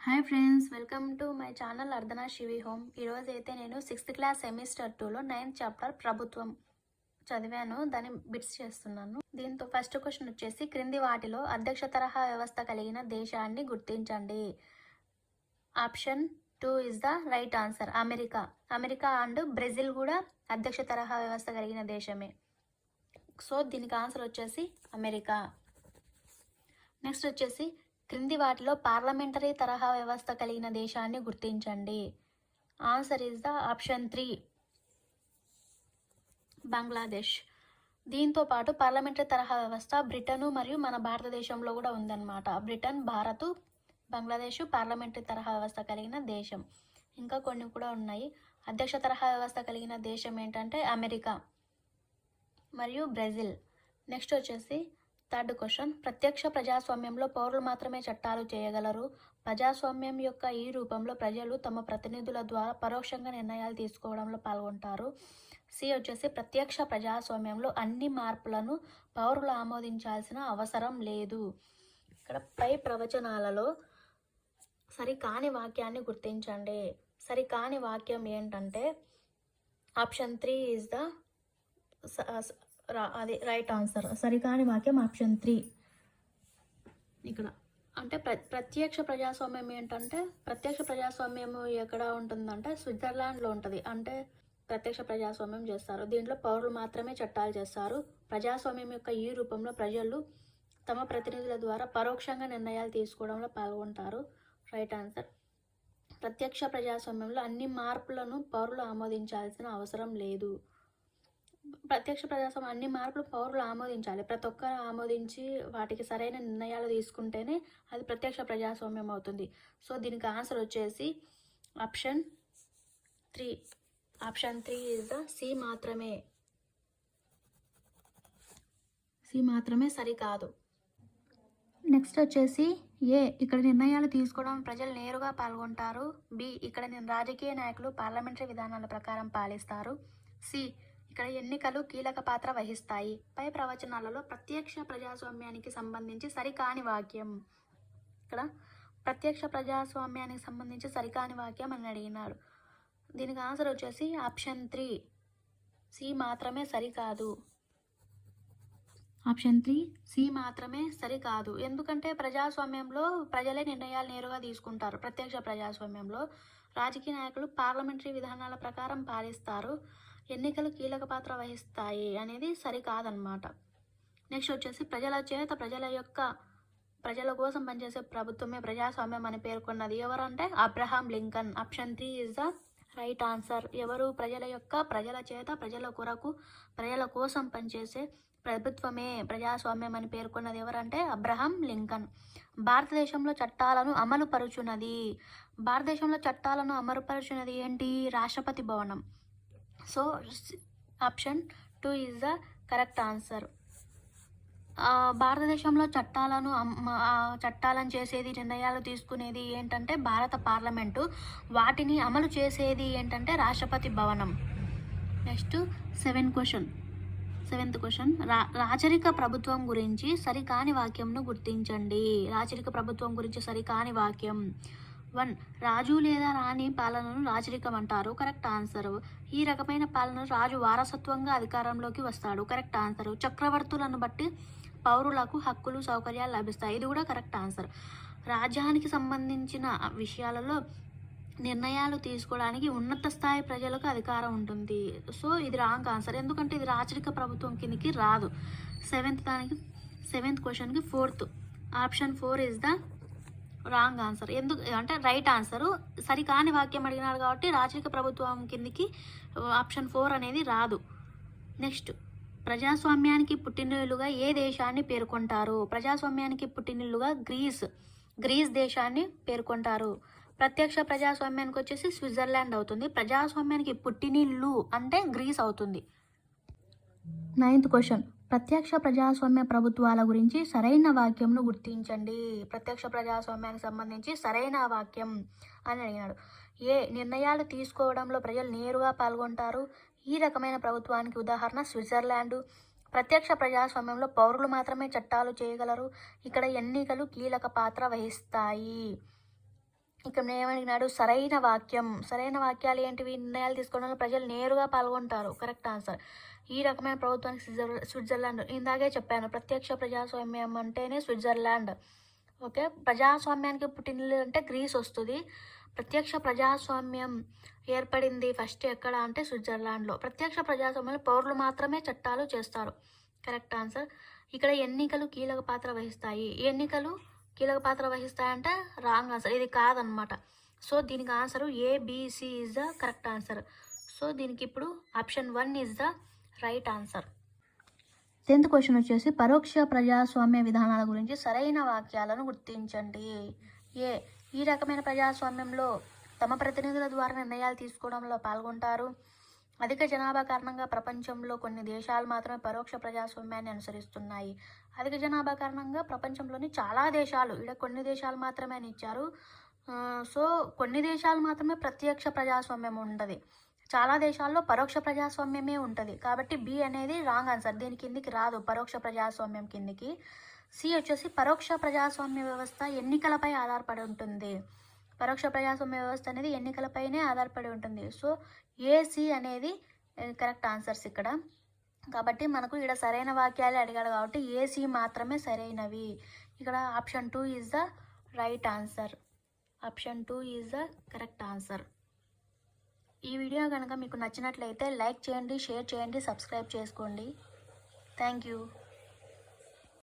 Hi friends, welcome to my channel Ardhana Shivi home. ఈరోజు అయితే నేను 6th క్లాస్ సెమిస్టర్ 2లో 9th చాప్టర్ ప్రభుత్వం చదివాను. దాన్ని బిట్స్ చేస్తున్నాను. దీంతో ఫస్ట్ క్వశ్చన్ వచ్చేసి, క్రింది వాటిలో అధ్యక్ష తరహా వ్యవస్థ కలిగిన దేశాన్ని గుర్తించండి. Option 2 is the right answer. America and Brazil కూడా అధ్యక్ష తరహా వ్యవస్థ కలిగిన దేశమే. సో దీనికి ఆన్సర్ వచ్చేసి అమెరికా. నెక్స్ట్ వచ్చేసి, క్రింది వాటిలో పార్లమెంటరీ తరహా వ్యవస్థ కలిగిన దేశాన్ని గుర్తించండి. Answer is the option 3 Bangladesh. దీంతో పాటు పార్లమెంటరీ తరహా వ్యవస్థ బ్రిటన్ మరియు మన భారతదేశంలో కూడా ఉందన్నమాట. బ్రిటన్, భారత్, బంగ్లాదేశ్ పార్లమెంటరీ తరహా వ్యవస్థ కలిగిన దేశం. ఇంకా కొన్ని కూడా ఉన్నాయి. అధ్యక్ష తరహా వ్యవస్థ కలిగిన దేశం ఏంటంటే అమెరికా మరియు బ్రెజిల్. నెక్స్ట్ వచ్చేసి థర్డ్ క్వశ్చన్, ప్రత్యక్ష ప్రజాస్వామ్యంలో పౌరులు మాత్రమే చట్టాలు చేయగలరు. ప్రజాస్వామ్యం యొక్క ఈ రూపంలో ప్రజలు తమ ప్రతినిధుల ద్వారా పరోక్షంగా నిర్ణయాలు తీసుకోవడంలో పాల్గొంటారు. సి వచ్చేసి, ప్రత్యక్ష ప్రజాస్వామ్యంలో అన్ని మార్పులను పౌరులు ఆమోదించాల్సిన అవసరం లేదు. ఇక్కడ పై ప్రవచనాలలో సరికాని వాక్యాన్ని గుర్తించండి. సరికాని వాక్యం ఏంటంటే ఆప్షన్ 3 ఈజ్ ద అది రైట్ ఆన్సర్. సరికాని వాక్యం ఆప్షన్ 3. ఇక్కడ అంటే ప్రత్యక్ష ప్రజాస్వామ్యం ఏంటంటే, ప్రత్యక్ష ప్రజాస్వామ్యం ఎక్కడ ఉంటుందంటే స్విట్జర్లాండ్లో ఉంటుంది. అంటే ప్రత్యక్ష ప్రజాస్వామ్యం చేస్తారు. దీంట్లో పౌరులు మాత్రమే చట్టాలు చేస్తారు. ప్రజాస్వామ్యం యొక్క ఈ రూపంలో ప్రజలు తమ ప్రతినిధుల ద్వారా పరోక్షంగా నిర్ణయాలు తీసుకోవడంలో పాల్గొంటారు. Right answer. ప్రత్యక్ష ప్రజాస్వామ్యంలో అన్ని మార్పులను పౌరులు ఆమోదించాల్సిన అవసరం లేదు. ప్రత్యక్ష ప్రజాస్వామ్యం అన్ని మార్పులు పౌరులు ఆమోదించాలి. ప్రతి ఒక్కరు ఆమోదించి వాటికి సరైన నిర్ణయాలు తీసుకుంటేనే అది ప్రత్యక్ష ప్రజాస్వామ్యం అవుతుంది. సో దీనికి ఆన్సర్ వచ్చేసి option 3. Option 3 is the C మాత్రమే. సి మాత్రమే సరికాదు. నెక్స్ట్ వచ్చేసి ఏ, ఇక్కడ నిర్ణయాలు తీసుకోవడం ప్రజలు నేరుగా పాల్గొంటారు. బి, ఇక్కడ రాజకీయ నాయకులు పార్లమెంటరీ విధానాల ప్రకారం పాలిస్తారు. సి, ఇక్కడ ఎన్నికలు కీలక పాత్ర వహిస్తాయి. పై ప్రవచనాలలో ప్రత్యక్ష ప్రజాస్వామ్యానికి సంబంధించి సరికాని వాక్యం. ఇక్కడ ప్రత్యక్ష ప్రజాస్వామ్యానికి సంబంధించి సరికాని వాక్యం అని అడిగినాడు. దీనికి ఆన్సర్ వచ్చేసి ఆప్షన్ 3 సి మాత్రమే సరికాదు. ఆప్షన్ 3 సి మాత్రమే సరికాదు. ఎందుకంటే ప్రజాస్వామ్యంలో ప్రజలే నిర్ణయాలు నేరుగా తీసుకుంటారు. ప్రత్యక్ష ప్రజాస్వామ్యంలో రాజకీయ నాయకులు పార్లమెంటరీ విధానాల ప్రకారం పాలిస్తారు. ఎన్నికలు కీలక పాత్ర వహిస్తాయి అనేది సరికాదన్నమాట. నెక్స్ట్ వచ్చేసి, ప్రజల కోసం పనిచేసే ప్రభుత్వమే ప్రజాస్వామ్యం అని పేర్కొన్నది ఎవరంటే Abraham Lincoln. Option 3 is the right answer. ఎవరు? ప్రజల చేత ప్రజల కొరకు ప్రజల కోసం పనిచేసే ప్రభుత్వమే ప్రజాస్వామ్యం అని పేర్కొన్నది ఎవరంటే అబ్రహాం లింకన్. భారతదేశంలో చట్టాలను అమలుపరుచున్నది ఏంటి? రాష్ట్రపతి భవనం. So option 2 is the correct answer. భారతదేశంలో చట్టాలను చేసేది, నిర్ణయాలు తీసుకునేది ఏంటంటే భారత పార్లమెంటు. వాటిని అమలు చేసేది ఏంటంటే రాష్ట్రపతి భవనం. నెక్స్ట్ సెవెంత్ క్వశ్చన్, రాచరిక ప్రభుత్వం గురించి సరికాని వాక్యంను గుర్తించండి. రాచరిక ప్రభుత్వం గురించి సరికాని వాక్యం. 1, రాజు లేదా రాణి పాలనను రాచరికం అంటారు. Correct answer. ఈ రకమైన పాలన రాజు వారసత్వంగా అధికారంలోకి వస్తాడు. Correct answer. చక్రవర్తులను బట్టి పౌరులకు హక్కులు, సౌకర్యాలు లభిస్తాయి. ఇది కూడా కరెక్ట్ ఆన్సర్. రాజ్యానికి సంబంధించిన విషయాలలో నిర్ణయాలు తీసుకోవడానికి ఉన్నత స్థాయి ప్రజలకు అధికారం ఉంటుంది. సో ఇది రాంగ్ ఆన్సర్. ఎందుకంటే ఇది రాచరిక ప్రభుత్వం కిందకి రాదు. సెవెంత్ క్వశ్చన్కి 4th option 4 is the wrong answer. ఎందుకు అంటే రైట్ ఆన్సరు. సరికాని వాక్యం అడిగినారు కాబట్టి రాచరిక ప్రభుత్వం కిందికి ఆప్షన్ 4 అనేది రాదు. నెక్స్ట్, ప్రజాస్వామ్యానికి పుట్టినిల్లుగా ఏ దేశాన్ని పేర్కొంటారు? ప్రజాస్వామ్యానికి పుట్టినిల్లుగా గ్రీస్ దేశాన్ని పేర్కొంటారు. ప్రత్యక్ష ప్రజాస్వామ్యానికి వచ్చేసి స్విట్జర్లాండ్ అవుతుంది. ప్రజాస్వామ్యానికి పుట్టినిల్లు అంటే గ్రీస్ అవుతుంది. 9th క్వశ్చన్, ప్రత్యక్ష ప్రజాస్వామ్య ప్రభుత్వాల గురించి సరైన వాక్యంను గుర్తించండి. ప్రత్యక్ష ప్రజాస్వామ్యానికి సంబంధించి సరైన వాక్యం అని అడిగినాడు. ఏ, నిర్ణయాలు తీసుకోవడంలో ప్రజలు నేరుగా పాల్గొంటారు. ఈ రకమైన ప్రభుత్వానికి ఉదాహరణ స్విట్జర్లాండ్. ప్రత్యక్ష ప్రజాస్వామ్యంలో పౌరులు మాత్రమే చట్టాలు చేయగలరు. ఇక్కడ ఎన్నికలు కీలక పాత్ర వహిస్తాయి. ఇక్కడ ఏమడిగినాడు, సరైన వాక్యం. సరైన వాక్యాలు ఏంటివి? నిర్ణయాలు తీసుకోవడంలో ప్రజలు నేరుగా పాల్గొంటారు. Correct answer. ఈ రకమైన ప్రభుత్వానికి స్విట్జర్లాండ్. ఇందాకే చెప్పాను, ప్రత్యక్ష ప్రజాస్వామ్యం అంటేనే స్విట్జర్లాండ్. ఓకే, ప్రజాస్వామ్యానికి పుట్టినది అంటే గ్రీస్ వస్తుంది. ప్రత్యక్ష ప్రజాస్వామ్యం ఏర్పడింది ఫస్ట్ ఎక్కడ అంటే స్విట్జర్లాండ్లో. ప్రత్యక్ష ప్రజాస్వామ్యంలో పౌరులు మాత్రమే చట్టాలు చేస్తారు. Correct answer. ఇక్కడ ఎన్నికలు కీలక పాత్ర వహిస్తాయి. ఎన్నికలు కీలక పాత్ర వహిస్తాయంటే రాంగ్ ఆన్సర్, ఇది కాదనమాట. సో దీనికి answer ABC is the correct answer. So దీనికి ఇప్పుడు option 1 is the right answer. 10th question వచ్చేసి పరోక్ష ప్రజాస్వామ్య విధానాల గురించి సరైన వాక్యాలను గుర్తించండి. ఈ రకమైన ప్రజాస్వామ్యంలో తమ ప్రతినిధుల ద్వారా నిర్ణయాలు తీసుకోవడంలో పాల్గొంటారు. అధిక జనాభా కారణంగా ప్రపంచంలో కొన్ని దేశాలు మాత్రమే పరోక్ష ప్రజాస్వామ్యాన్ని అనుసరిస్తున్నాయి. అధిక జనాభా కారణంగా ప్రపంచంలోని చాలా దేశాలు, ఇక్కడ కొన్ని దేశాలు మాత్రమే అని ఇచ్చారు. సో కొన్ని దేశాలు మాత్రమే ప్రత్యక్ష ప్రజాస్వామ్యం ఉంటుంది, చాలా దేశాల్లో పరోక్ష ప్రజాస్వామ్యమే ఉంటుంది. కాబట్టి బి అనేది రాంగ్ ఆన్సర్, దీని కిందికి రాదు పరోక్ష ప్రజాస్వామ్యం కిందికి. సి వచ్చేసి పరోక్ష ప్రజాస్వామ్య వ్యవస్థ ఎన్నికలపై ఆధారపడి ఉంటుంది. పరోక్ష ప్రజాస్వామ్య వ్యవస్థ అనేది ఎన్నికలపైనే ఆధారపడి ఉంటుంది. సో ఏసి అనేది కరెక్ట్ ఆన్సర్స్ ఇక్కడ. కాబట్టి మనకు ఇక్కడ సరైన వాక్యాలే అడిగాడు కాబట్టి ఏసి మాత్రమే సరైనవి. ఇక్కడ option 2 is the right answer. Option 2 is the correct answer. ఈ వీడియో కనుక మీకు నచ్చినట్లయితే లైక్ చేయండి, షేర్ చేయండి, సబ్స్క్రైబ్ చేసుకోండి. Thank you.